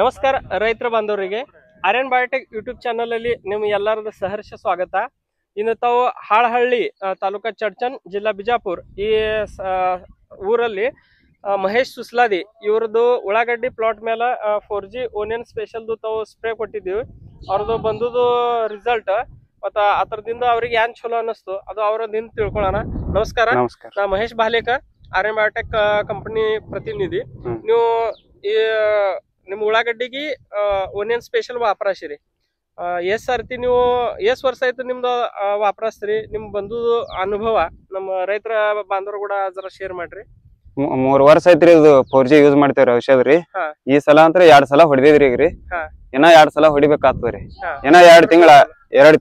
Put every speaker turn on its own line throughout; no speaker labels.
ನಮಸ್ಕಾರ ರೈತರ ಬಾಂಧವರಿಗೆ ಆರ್ಯನ್ ಬಯೋಟೆಕ್ ಯೂಟ್ಯೂಬ್ ಚಾನಲ್ ಅಲ್ಲಿ ನಿಮ್ಗೆ ಎಲ್ಲರದ ಸಹರ್ಷ ಸ್ವಾಗತ. ಇನ್ನು ತಾವು ಹಾಳಹಳ್ಳಿ ತಾಲೂಕಾ ಚಡ್ಚನ್ ಜಿಲ್ಲಾ ಬಿಜಾಪುರ ಈ ಊರಲ್ಲಿ ಮಹೇಶ್ ಸುಸ್ಲಾದಿ ಇವ್ರದ್ದು ಉಳ್ಳಾಗಡ್ಡಿ ಪ್ಲಾಟ್ ಮೇಲೆ 4G ಓನಿಯನ್ ಸ್ಪೆಷಲ್ ತಾವು ಸ್ಪ್ರೇ ಕೊಟ್ಟಿದ್ದೀವಿ. ಅವ್ರದ್ದು ಬಂದುದು ರಿಸಲ್ಟ್ ಮತ್ತ ಅದರದಿಂದ ಅವ್ರಿಗೆ ಏನ್ ಚಲೋ ಅನ್ನಿಸ್ತು ಅದು ಅವ್ರದಿಂದ ತಿಳ್ಕೊಳ್ಳೋಣ. ನಮಸ್ಕಾರ, ನಾ ಮಹೇಶ್ ಬಾಲೇಕರ್, ಆರ್ಯನ್ ಬಯೋಟೆಕ್ ಕಂಪನಿ ಪ್ರತಿನಿಧಿ. ನೀವು ಈ ನಿಮ್ ಉಳ್ಳಾಗಡ್ಡಿಗೆ ಓನಿಯನ್ ಸ್ಪೆಷಲ್ ವಾಪರಾಸಿರಿ. ಎಷ್ಟ್ ಸರ್ತಿ ನೀವು ಎಷ್ಟ್ ವರ್ಷ ಆಯ್ತು ನಿಮ್ದು ವಾಪರಾಸ್ತೀರಿ? ನಿಮ್ ಬಂದು ಅನುಭವ ನಮ್ಮ ರೈತರ ಬಾಂಧವರು ಕೂಡ ಜರ ಶೇರ್ ಮಾಡ್ರಿ.
3 ವರ್ಷ ಐತ್ರಿ ಇದು 4G ಯೂಸ್ ಮಾಡ್ತೇವ್ರಿ ಔಷಧ ರೀ. ಈ ಸಲ ಅಂತ 2 ಸಲ ಹೊಡೆದಿದ್ರಿ ಈಗ ರೀ. ಇನ್ನ 2 ಸಲ ಹೊಡಿಬೇಕಾಗ್ತದ್ರಿ. ಇನ್ನ 2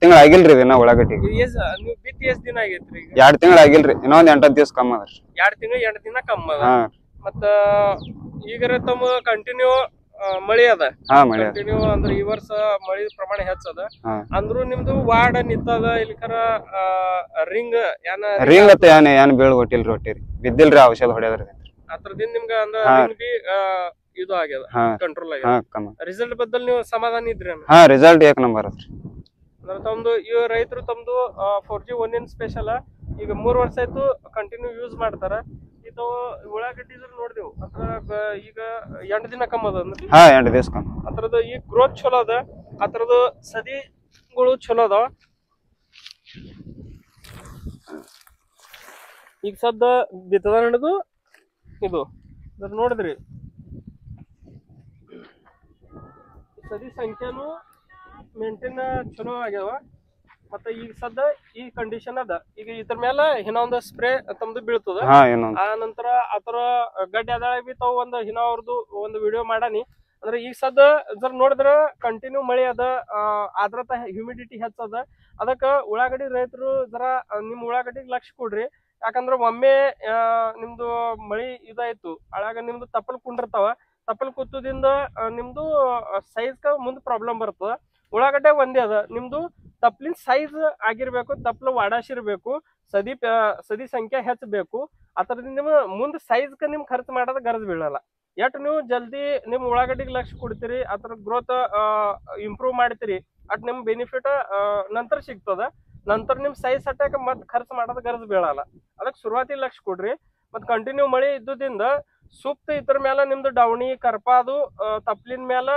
ತಿಂಗಳ ಆಗಿಲ್ರಿ ಇನ್ನ ಉಳ್ಳಾಗಡ್ಡಿಗೆ.
ನೀವು ಬಿತ್ತಿ ಎಷ್ಟ್ ದಿನ ಆಗೈತ್ರಿ?
2 ತಿಂಗಳ ಆಗಿಲ್ರಿ, ಇನ್ನೊಂದ್ 8 ದಿವಸ ಕಮ್ಮ ಅದ್ರಿ.
2 ದಿನ ಕಮ್ಮ ಅದ. ಮತ್ತ ಈಗ ತಮ್ಮ ಕಂಟಿನ್ಯೂ ಮಳಿ ಅದ. ಕಂಟಿನ್ಯೂ ಅಂದ್ರ ಈ ವರ್ಷ ಮಳಿ ಪ್ರಮಾಣ ಹೆಚ್ಚದ. ಅಂದ್ರು ನಿಮ್ದು ವಾರ್ಡ್ ನಿಂತದ ಇಲ್ಲಿಕರ ರಿಂಗ್
ಏನ್ ಬೀಳ್ ಕೊಟ್ಟಿಲ್ರಿ, ಒಟ್ಟಿರಿ ಬಿದ್ದಿಲ್ರಿ ಔಷಧ ಹೊಡೆದ್ರಿ.
ಅದ್ರದಿಂದ ನಿಮ್ಗ ಇದು ಆಗ್ಯದ, ಕಂಟ್ರೋಲ್ ಆಗ್ಯದ. ರಿಸಲ್ಟ್ ಬದ್ದಲ್ ನೀವು ಸಮಾಧಾನ ಇದ್ರಿ?
ರಿಸಲ್ಟ್ 1 ನಂಬರ್ ಅದ್ರಿ.
ಅಂದ್ರೆ ತಮ್ದು ಇವ್ ರೈತರು ತಮ್ದು 4G ಓನಿಯನ್ ಸ್ಪೆಷಲ್ ಈಗ 3 ವರ್ಷ ಆಯ್ತು ಕಂಟಿನ್ಯೂ ಯೂಸ್ ಮಾಡ್ತಾರ. ಇದು ಉಳ್ಳಾಗಡ್ಡಿ ನೋಡಿದೆವು ಅದ್ರ ಈಗ 8 ದಿನ ಕಮ್ಮ ಅದ.
8 ದಿವಸ ಕಮ್ಮ.
ಅದ್ರದ್ದು ಈ ಗ್ರೋತ್ ಚಲೋ ಅದ, ಅದ್ರದ್ದು ಸದಿಗಳು ಚಲೋ ಅದಾವ. ಈಗ ಸದ್ದ ಬಿತ್ತದ ಹಿಡಿದು ಇದು ನೋಡಿದ್ರಿ ಸದಿ ಸಂಖ್ಯಾನು ಮೇಂಟೈನ್ ಚಲೋ ಆಗ್ಯಾವ. ಮತ್ತೆ ಈಗ ಸದ್ದ ಈ ಕಂಡೀಷನ್ ಅದ. ಈಗ ಇದ್ರ ಮೇಲೆ ಇನ್ನೊಂದು ಸ್ಪ್ರೇ ತಮ್ದು ಬೀಳ್ತದ. ಆ ನಂತರ ಆತರ ಗಡ್ಡೆ ಅದಾಗ ಬಿ ತಾವು ಅವ್ರದ್ದು ಒಂದು ವಿಡಿಯೋ ಮಾಡಾನಿ. ಅಂದ್ರೆ ಈಗ ಸದ್ದ ಜರ ನೋಡಿದ್ರ ಕಂಟಿನ್ಯೂ ಮಳಿ ಅದ, ಆದ್ರತ ಹ್ಯೂಮಿಡಿಟಿ ಹೆಚ್ಚದ. ಅದಕ್ಕ ಉಳ್ಳಾಗಡ್ಡಿ ರೈತರು ಜರ ನಿಮ್ ಉಳ್ಳಾಗಡ್ಡಿಗೆ ಲಕ್ಷ ಕೊಡ್ರಿ. ಯಾಕಂದ್ರ ಒಮ್ಮೆ ನಿಮ್ದು ಮಳಿ ಇದಾಯ್ತು ಅಳಾಗ ನಿಮ್ದು ತಪ್ಪಲ್ ಕುಂಡಿರ್ತಾವ. ತಪ್ಪಲ್ ಕುತ್ತದಿಂದ ನಿಮ್ದು ಸೈಜ್ ಮುಂದ್ ಪ್ರಾಬ್ಲಮ್ ಬರ್ತದ. ಉಳ್ಳಾಗಡ್ಡೆ ಒಂದೇ ಅದ, ನಿಮ್ದು ತಪ್ಲಿನ ಸೈಜ್ ಆಗಿರ್ಬೇಕು, ತಪ್ಲ ವಾಡಾಸಿರ್ಬೇಕು, ಸದಿ ಸಂಖ್ಯೆ ಹೆಚ್ಚಬೇಕು. ಅದರಿಂದ ನಿಮ್ ಮುಂದ್ ಸೈಜ್ ನಿಮ್ ಖರ್ಚು ಮಾಡೋದ್ ಗರಜ್ ಬೀಳಲ್ಲ. ಎಟ್ ನೀವು ಜಲ್ದಿ ನಿಮ್ ಉಳ್ಳಾಗಡ್ಡಿಗೆ ಲಕ್ಷ ಕೊಡ್ತೀರಿ, ಅದ್ರ ಗ್ರೋತ್ ಇಂಪ್ರೂವ್ ಮಾಡ್ತೀರಿ, ಅಟ್ ನಿಮ್ ಬೆನಿಫಿಟ್ ನಂತರ ಸಿಗ್ತದ. ನಂತರ ನಿಮ್ ಸೈಜ್ ಅಟ್ಟಾಕ ಮತ್ ಖರ್ಚು ಮಾಡೋದ್ ಗರಜ್ ಬೀಳಲ್ಲ. ಅದಕ್ಕೆ ಶುರುವಾತಿ ಲಕ್ಷ ಕೊಡ್ರಿ. ಮತ್ ಕಂಟಿನ್ಯೂ ಮಳಿ ಇದ್ದುದಿಂದ ಸೂಕ್ತ ಇದ್ರ ಮೇಲೆ ನಿಮ್ದು ಡವಣಿ ಕರ್ಪಾದು ತಪ್ಲಿನ ಮೇಲ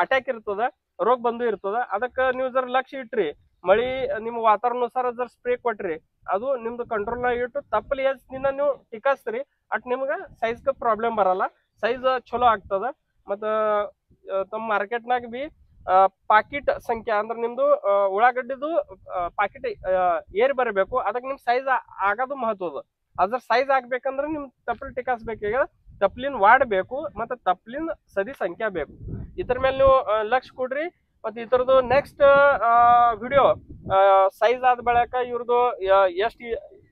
ಅಟ್ಯಾಕ್ ಇರ್ತದ, ರೋಗ ಬಂದು ಇರ್ತದ. ಅದಕ್ಕ ನೀವು ಜರ ಲಕ್ಷ ಇಟ್ರಿ, ಮಳಿ ನಿಮ್ ವಾತಾವರಣಾನುಸಾರ ಜರ ಸ್ಪ್ರೇ ಕೊಟ್ರಿ, ಅದು ನಿಮ್ದು ಕಂಟ್ರೋಲ್ ನಾಗ ಇಟ್ಟು ತಪ್ಪಲಿ ದಿನ ನೀವು ಟಿಕಾಸ್ತೀರಿ, ಅಟ್ ನಿಮ್ಗ ಸೈಜ್ ಪ್ರಾಬ್ಲಮ್ ಬರಲ್ಲ, ಸೈಜ್ ಚಲೋ ಆಗ್ತದ. ಮತ್ತ ತಮ್ಮ ಮಾರ್ಕೆಟ್ನಾಗ ಬಿ ಪಾಕಿಟ್ ಸಂಖ್ಯೆ ಅಂದ್ರೆ ನಿಮ್ದು ಉಳ್ಳಾಗಡ್ಡಿದು ಪಾಕಿಟ್ ಏರಿ ಬರಬೇಕು. ಅದಕ್ಕೆ ನಿಮ್ ಸೈಜ್ ಆಗೋದು ಮಹತ್ವದ. ಅದ್ರ ಸೈಜ್ ಆಗ್ಬೇಕಂದ್ರೆ ನಿಮ್ ತಪ್ಪಲ್ ಟಿಕಾಸ್ಬೇಕೀಗ, ತಪ್ಲಿನ ವಾಡಬೇಕು, ಮತ್ತೆ ತಪ್ಲಿನ ಸದಿ ಸಂಖ್ಯೆ ಬೇಕು. ಇದ್ರ ಮೇಲೆ ನೀವು ಲಕ್ಷ ಕೊಡ್ರಿ. ಮತ್ತೆ ಇದ್ರದ್ದು ನೆಕ್ಸ್ಟ್ ವಿಡಿಯೋ ಸೈಜ್ ಆದ ಬಳಕ ಇವ್ರದ್ದು ಎಷ್ಟು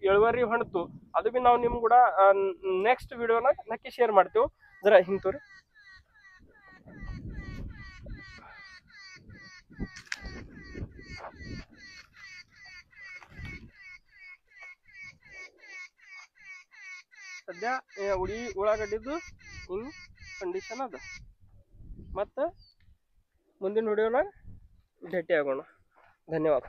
ಇಳುವರಿ ಹೊಣ್ತು ಅದು ಬಿ ನಾವು ನಿಮ್ ಕೂಡ ನೆಕ್ಸ್ಟ್ ವಿಡಿಯೋನ ನಕ್ಕಿ ಶೇರ್ ಮಾಡ್ತೇವೆ. ಜರ ಹಿಂಗ್ ತೋರಿ. ಸದ್ಯ ಉಳ್ಳಾಗಡ್ಡಿದ್ದು ಹಿಂಗ್ ಕಂಡೀಷನ್ ಅದ. ಮತ್ತ ಮುಂದಿನ ವಿಡಿಯೋನ ಭೇಟಿ ಆಗೋಣ. ಧನ್ಯವಾದ.